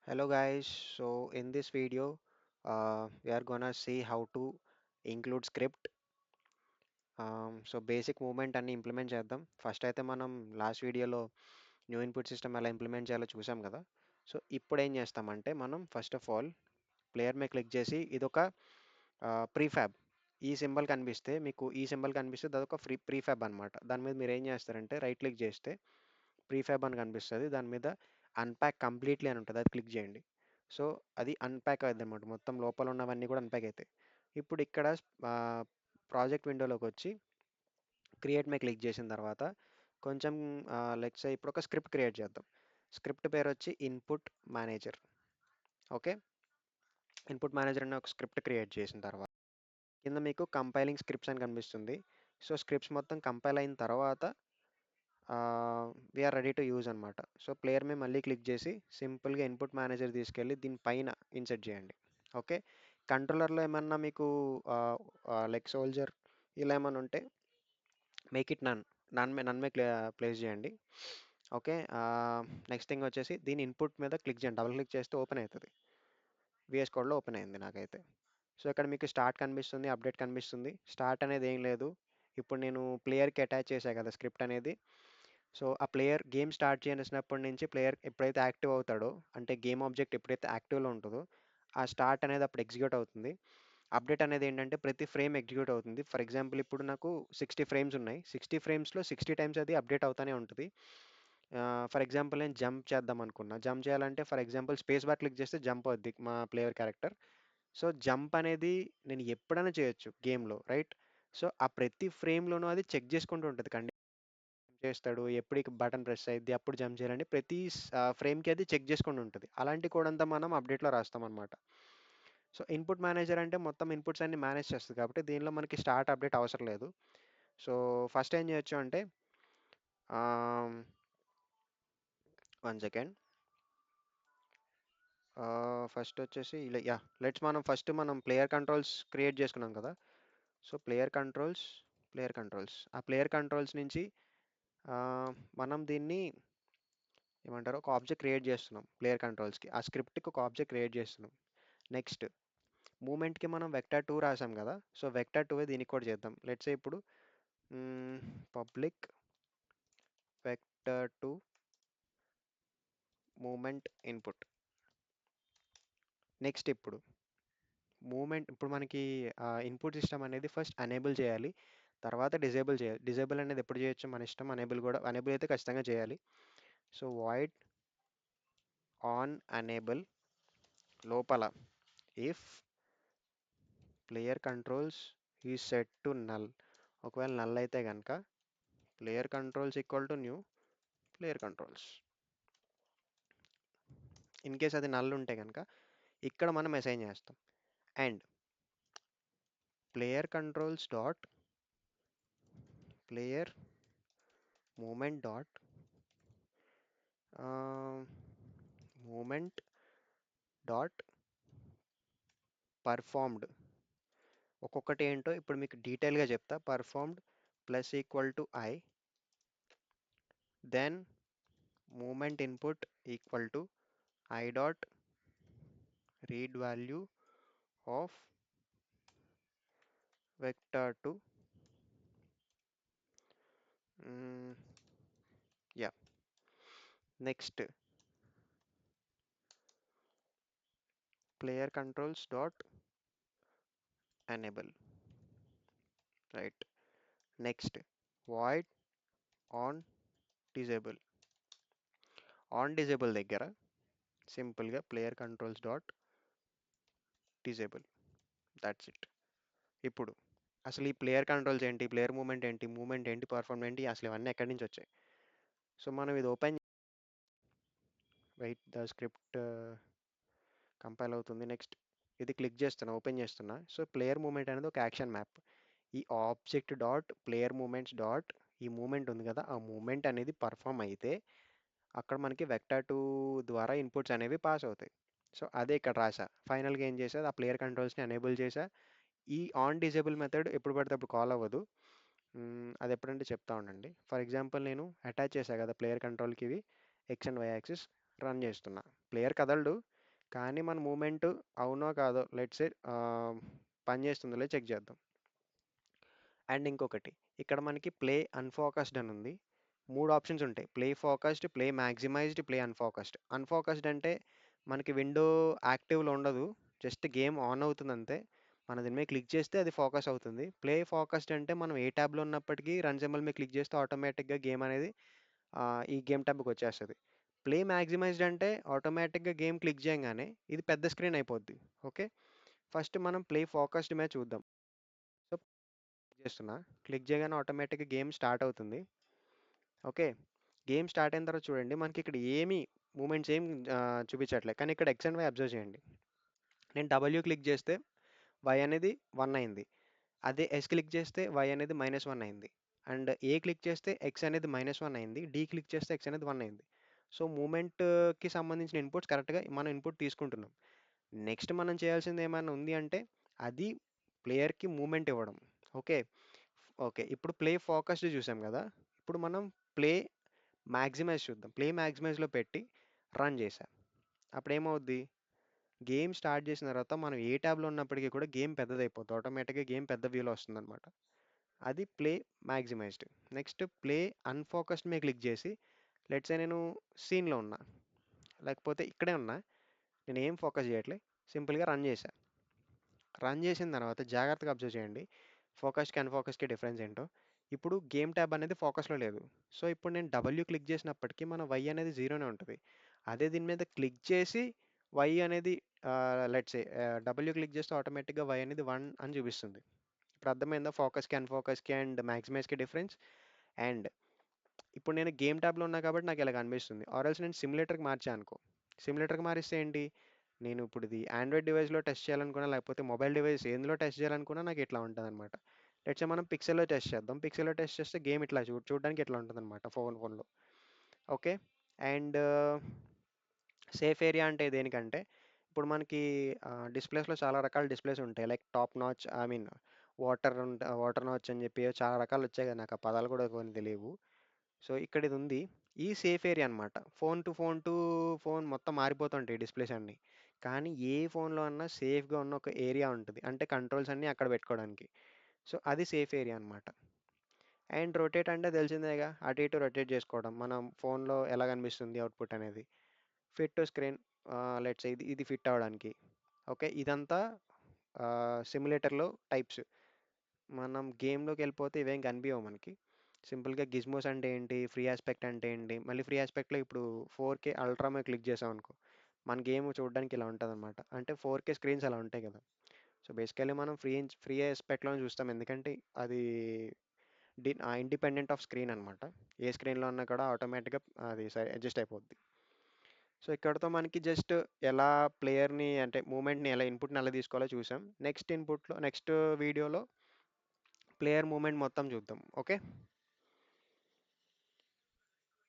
Hello guys, so in this video we are gonna see how to include script. So basic movement అన్ని implement చేద్దాం. First అయితే మనం last వీడియోలో new input system ఎలా implement చేయాలో చూసాం కదా. సో ఇప్పుడు ఏం చేస్తామంటే మనం ఫస్ట్ ఆఫ్ ఆల్ ప్లేయర్ మీద క్లిక్ చేసి ఇదొక ప్రీఫ్యాబ్. ఈ సింబల్ కనిపిస్తే మీకు ఈ సింబల్ కనిపిస్తే అదొక ప్రీఫ్యాబ్ అనమాట. దాని మీద మీరు ఏం చేస్తారంటే రైట్ క్లిక్ చేస్తే ప్రీఫ్యాబ్ అని కనిపిస్తుంది. దాని మీద అన్ప్యాక్ కంప్లీట్లీ అని ఉంటుంది, అది క్లిక్ చేయండి. సో అది అన్ప్యాక్ అవుతుంది అనమాట, మొత్తం లోపల ఉన్నవన్నీ కూడా అన్ప్యాక్ అవుతాయి. ఇప్పుడు ఇక్కడ ప్రాజెక్ట్ విండోలోకి వచ్చి క్రియేట్ మే క్లిక్ చేసిన తర్వాత కొంచెం లెట్స్ సే ఇప్పుడు ఒక స్క్రిప్ట్ క్రియేట్ చేద్దాం. స్క్రిప్ట్ పేరు వచ్చి input manager. Okay, input manager అనే ఒక స్క్రిప్ట్ క్రియేట్ చేసిన తర్వాత కింద మీకు కంపైలింగ్ స్క్రిప్ట్స్ అని కనిపిస్తుంది. సో స్క్రిప్ట్స్ మొత్తం కంపైల్ అయిన తర్వాత వీఆర్ రెడీ టు యూజ్ అనమాట. సో ప్లేయర్ మీద మళ్ళీ క్లిక్ చేసి సింపుల్గా ఇన్పుట్ మేనేజర్ తీసుకెళ్ళి దీనిపైన ఇన్సర్ట్ చేయండి. ఓకే, కంట్రోలర్లో ఏమన్నా మీకు లైక్ సోల్జర్ ఇలా ఏమన్నా ఉంటే మేక్ ఇట్ నన్ మే ప్లేస్ చేయండి. ఓకే, నెక్స్ట్ థింగ్ వచ్చేసి దీని ఇన్పుట్ మీద క్లిక్ చేయండి, డబుల్ క్లిక్ చేస్తే ఓపెన్ అవుతుంది. విఎస్ కోడ్లో ఓపెన్ అయింది నాకైతే. సో ఇక్కడ మీకు స్టార్ట్ కనిపిస్తుంది, అప్డేట్ కనిపిస్తుంది. స్టార్ట్ అనేది ఏం లేదు, ఇప్పుడు నేను ప్లేయర్కి అటాచ్ చేశాను కదా స్క్రిప్ట్ అనేది. సో ఆ ప్లేయర్ గేమ్ స్టార్ట్ చేసినప్పటి నుంచి ప్లేయర్ ఎప్పుడైతే యాక్టివ్ అవుతాడో, అంటే గేమ్ ఆబ్జెక్ట్ ఎప్పుడైతే యాక్టివ్లో ఉంటుందో ఆ స్టార్ట్ అనేది అప్పుడు ఎగ్జిక్యూట్ అవుతుంది. అప్డేట్ అనేది ఏంటంటే ప్రతి ఫ్రేమ్ ఎగ్జిక్యూట్ అవుతుంది. ఫర్ ఎగ్జాంపుల్ ఇప్పుడు నాకు 60 ఫ్రేమ్స్ ఉన్నాయి, 60 ఫ్రేమ్స్లో 60 టైమ్స్ అది అప్డేట్ అవుతూనే ఉంటుంది. ఫర్ ఎగ్జాంపుల్ నేను జంప్ చేద్దాం అనుకున్నా, జంప్ చేయాలంటే for example space bar click చేస్తే జంప్ అవుద్ది మా ప్లేయర్ క్యారెక్టర్. సో జంప్ అనేది నేను ఎప్పుడైనా చేయొచ్చు గేమ్లో, రైట్? సో ఆ ప్రతి ఫ్రేమ్లోనూ అది చెక్ చేసుకుంటూ ఉంటుంది, చేస్తాడు ఎప్పుడు బటన్ ప్రెస్ అయ్యిద్ది అప్పుడు జంప్ చేయాలని ప్రతి ఫ్రేమ్కి అది చెక్ చేసుకొని ఉంటుంది. అలాంటి కోడ్ అంతా మనం అప్డేట్లో రాస్తాం అనమాట. సో ఇన్పుట్ మేనేజర్ అంటే మొత్తం ఇన్పుట్స్ అన్ని మేనేజ్ చేస్తుంది కాబట్టి దీనిలో మనకి స్టార్ట్ అప్డేట్ అవసరం లేదు. సో ఫస్ట్ ఏం చేయొచ్చు అంటే 1 సెకండ్, ఫస్ట్ వచ్చేసి ఇలా లెట్స్ మనం ప్లేయర్ కంట్రోల్స్ క్రియేట్ చేసుకున్నాం కదా. సో ప్లేయర్ కంట్రోల్స్ ఆ ప్లేయర్ కంట్రోల్స్ నుంచి ఆ, మనం దీన్ని ఏమంటారు, ఒక ఆబ్జెక్ట్ క్రియేట్ చేస్తున్నాం ప్లేయర్ కంట్రోల్స్కి, ఆ స్క్రిప్ట్కి ఒక ఆబ్జెక్ట్ క్రియేట్ చేస్తున్నాం. నెక్స్ట్ మూమెంట్కి మనం వెక్టర్ 2 రాసాం కదా, సో వెక్టర్ 2 దీనికి కూడా చేద్దాం. లెట్స్ ఇప్పుడు public vector 2 movement input. Next ఇప్పుడు మనకి ఇన్పుట్ సిస్టమ్ అనేది ఫస్ట్ అనేబుల్ చేయాలి, తర్వాత డిజేబుల్ చేయాలి. డిజేబుల్ అనేది ఎప్పుడు చేయొచ్చు మన ఇష్టం, అనేబుల్ అయితే ఖచ్చితంగా చేయాలి. సో వాయిడ్ ఆన్ అనేబుల్ లోపల ఇఫ్ ప్లేయర్ కంట్రోల్స్ ఈ సెట్ టు నల్, ఒకవేళ నల్ అయితే కనుక player controls equal to new player controls. In case అది నల్ ఉంటే కనుక ఇక్కడ మనం అసైన్ చేస్తాం. And player controls dot player movement dot movement dot performed. ఒక్కొక్కటి ఏంటో ఇప్పుడు మీకు డీటెయిల్గా చెప్తా. Performed plus equal to I, then movement input equal to I dot read value of vector 2. Yeah, next player controls dot enable, right? Next void on disable. On disable దగ్గర సింపుల్గా player controls dot disable. That's it. ఇప్పుడు అసలు ఈ player controls ఏంటి, player movement ఏంటి, perform ఏంటి, అసలు ఇవన్నీ ఎక్కడి నుంచి వచ్చాయి? సో మనం ఇది open, wait the script compile అవుతుంది. నెక్స్ట్ ఇది క్లిక్ చేస్తున్నా, ఓపెన్ చేస్తున్నా. సో ప్లేయర్ మూమెంట్ అనేది ఒక యాక్షన్ మ్యాప్. ఈ object dot player movements dot ఈ మూమెంట్ ఉంది కదా, ఆ మూమెంట్ అనేది పర్ఫామ్ అయితే అక్కడ మనకి వెక్టర్ 2 ద్వారా ఇన్పుట్స్ అనేవి పాస్ అవుతాయి. సో అదే ఇక్కడ రాసా. ఫైనల్గా ఏం చేసేది, ఆ ప్లేయర్ కంట్రోల్స్ని ఎనేబుల్ చేసా. ఈ ఆన్ డిజేబుల్ మెథడ్ ఎప్పుడు పడితే అప్పుడు కాల్ అవ్వదు. అది ఎప్పుడంటే చెప్తా ఉండండి. ఫర్ ఎగ్జాంపుల్ నేను అటాచ్ చేశా కదా ప్లేయర్ కంట్రోల్కి, ఇవి X and Y axis run చేస్తున్నా. ప్లేయర్ కదలడు, కానీ మన మూవ్‌మెంట్ అవునో కాదో లెట్స్ సే పనిచేస్తుందో లేదో చెక్ చేద్దాం. అండ్ ఇంకొకటి ఇక్కడ మనకి ప్లే అన్‌ఫోకస్డ్ అని ఉంది. 3 ఆప్షన్స్ ఉంటాయి. Play focused, play maximized, play unfocused. Unfocused అంటే మనకి విండో యాక్టివ్‌లో ఉండదు. జస్ట్ గేమ్ ఆన్ అవుతుందంతే. మనం దీని మీద క్లిక్ చేస్తే అది ఫోకస్ అవుతుంది. ప్లే ఫోకస్డ్ అంటే మనం ఏ ట్యాబ్‌లో ఉన్నప్పటికీ రన్ సింబల్ మీద క్లిక్ చేస్తే ఆటోమేటిక్‌గా గేమ్ అనేది ఈ గేమ్ ట్యాబ్‌కి వచ్చేస్తది. ప్లే మాక్సిమైజ్డ్ అంటే ఆటోమేటిక్‌గా గేమ్ క్లిక్ చేయంగానే ఇది పెద్ద స్క్రీన్ అయిపోద్ది. ఓకే. ఫస్ట్ మనం ప్లే ఫోకస్డ్ మీద చూద్దాం. సో, చేస్తున్నా. క్లిక్ చేయగానే ఆటోమేటిక్‌గా గేమ్ స్టార్ట్ అవుతుంది. ఓకే. గేమ్ స్టార్ట్ అయిన తర్వాత చూడండి మనకి ఇక్కడ ఏమి మూవ్‌మెంట్స్ ఏం చూపించట్లే. కానీ ఇక్కడ ఎక్స్ అండ్ వై అబ్జర్వ్ చేయండి. నేను డబ్ల్యూ క్లిక్ చేస్తే వై అనేది 1 అయింది. అదే ఎస్ క్లిక్ చేస్తే వై అనేది -1 అయింది. అండ్ ఏ క్లిక్ చేస్తే ఎక్స్ అనేది -1 అయింది. డి క్లిక్ చేస్తే ఎక్స్ అనేది 1 అయింది. సో, మూవ్‌మెంట్‌కి సంబంధించిన ఇన్‌పుట్స్ కరెక్ట్‌గా మనం ఇన్‌పుట్ తీసుకుంటున్నాం. నెక్స్ట్ మనం చేయాల్సింది ఏమైనా ఉంది అంటే అది ప్లేయర్‌కి మూవ్‌మెంట్ ఇవ్వడం. ఓకే. ఓకే. ఇప్పుడు ప్లే ఫోకస్డ్ చూసాం గదా! ఇప్పుడు మనం ప్లే మాక్సిమైజ్ చూద్దాం. ప్లే మాక్సిమైజ్‌లో పెట్టి రన్ చేశా. అప్పుడేమవుద్ది? గేమ్ స్టార్ట్ చేసిన తర్వాత మనం ఏ ట్యాబ్‌లో ఉన్నప్పటికీ కూడా గేమ్ పెద్దదయిపోద్ది. ఆటోమేటిక్‌గా గేమ్ పెద్ద వ్యూలో వస్తుందనమాట. అది ప్లే మాక్సిమైజ్డ్. నెక్స్ట్ ప్లే అన్‌ఫోకస్డ్ మీద క్లిక్ చేసి లెట్స్ సే నేను సీన్‌లో ఉన్నా. లేకపోతే ఇక్కడే ఉన్నా. నేనేం ఫోకస్ చేయట్లే. సింపుల్‌గా రన్ చేశా. రన్ చేసిన తర్వాత జాగ్రత్తగా అబ్జర్వ్ చేయండి. ఫోకస్‌కి, అన్‌ఫోకస్‌కి డిఫరెన్స్ ఏంటో. ఇప్పుడు గేమ్ ట్యాబ్ అనేది ఫోకస్‌లో లేదు. సో, ఇప్పుడు నేను డబ్ల్యూ క్లిక్ చేసినప్పటికీ మన వై అనేది 0నే ఉంటది. అదే దీని మీద క్లిక్ చేసి వై అనేది లెట్స్ సే డబ్ల్యూ క్లిక్ చేస్తే ఆటోమేటిక్‌గా వై అనేది 1 అని చూపిస్తుంది. ఇప్పుడు అర్థమైందా? ఫోకస్‌కి, అన్‌ఫోకస్‌కి అండ్ మాక్సిమైజ్‌కి డిఫరెన్స్. అండ్ ఇప్పుడు నేను గేమ్ ట్యాబ్‌లో ఉన్నా కాబట్టి నాకు ఇలా కనిపిస్తుంది. ఆర్ ఎల్స్ నేను సిమ్యులేటర్‌కి మార్చా అనుకో. సిమ్యులేటర్‌కి మారిస్తే ఏంటి? నేను ఇప్పుడు ఇది ఆండ్రాయిడ్ డివైస్‌లో టెస్ట్ చేయాలనుకున్నా, లేకపోతే మొబైల్ డివైస్ ఎందులో టెస్ట్ చేయాలనుకున్నా నాకు ఇట్లా ఉంటదనమాట. లెట్స్ సే మనం పిక్సెల్‌లో టెస్ట్ చేద్దాం. పిక్సెల్‌లో టెస్ట్ చేస్తే గేమ్ ఇట్లా చూడడానికి ఇట్లా ఉంటదనమాట ఫోన్‌లో. ఓకే. అండ్ సేఫ్ ఏరియా అంటే దేనికంటే, ఇప్పుడు మనకి డిస్‌ప్లేస్‌లో చాలా రకాల డిస్‌ప్లేస్ ఉంటాయి. Like top notch I mean water notch అని చెప్పి చాలా రకాలొచ్చాయి కదా! నాకు ఆ పదాలు కూడా కొన్ని తెలియవు. సో, ఇక్కడ ఇది ఉంది. ఈ సేఫ్ ఏరియా అనమాట. ఫోన్ టు ఫోన్ మొత్తం మారిపోతుంటాయి డిస్‌ప్లేస్ అన్నీ. కానీ ఏ ఫోన్‌లో అన్నా సేఫ్‌గా ఉన్న ఒక ఏరియా ఉంటది. అంటే కంట్రోల్స్ అన్నీ అక్కడ పెట్టుకోవడానికి. సో, అది సేఫ్ ఏరియా అనమాట. అండ్ రొటేట్ అంటే తెలిసిందేగా. అటు ఇటు రొటేట్ చేసుకోవడం. మనం ఫోన్‌లో ఎలా కనిపిస్తుంది అవుట్‌పుట్ అనేది. Fit to screen let's say ఇది ఇది ఫిట్ అవ్వడానికి. ఓకే. ఇదంతా సిమ్యులేటర్‌లో టైప్స్. మనం గేమ్‌లోకెళ్ళిపోతే ఇవేం కనిపియవు మనకి. సింపుల్‌గా గిజ్మోస్ అంటే ఏంటి? ఫ్రీ యాస్పెక్ట్ అంటే ఏంటి? మళ్ళీ ఫ్రీ యాస్పెక్ట్‌లో ఇప్పుడు 4కే అల్ట్రా మీద క్లిక్ చేసామనుకో, మన గేమ్ చూడడానికి ఇలా ఉంటదనమాట. అంటే 4కే స్క్రీన్స్ అలా ఉంటాయి కదా! సో, బేసికల్లీ మనం ఫ్రీ యాస్పెక్ట్‌లోనే చూస్తాం. ఎందుకంటే అది ఇండిపెండెంట్ ఆఫ్ స్క్రీన్ అనమాట. ఏ స్క్రీన్‌లో ఉన్నా కూడా ఆటోమేటిక్‌గా అది అడ్జస్ట్ అయిపోద్ది. సో, ఇక్కడితో మనకి జస్ట్ ఎలా ప్లేయర్‌ని అంటే మూవ్‌మెంట్‌ని ఎలా ఇన్‌పుట్‌ని ఎలా తీసుకోవాలో చూసాం. నెక్స్ట్ వీడియోలో ప్లేయర్ మూవ్‌మెంట్ మొత్తం చూద్దాం. ఓకే.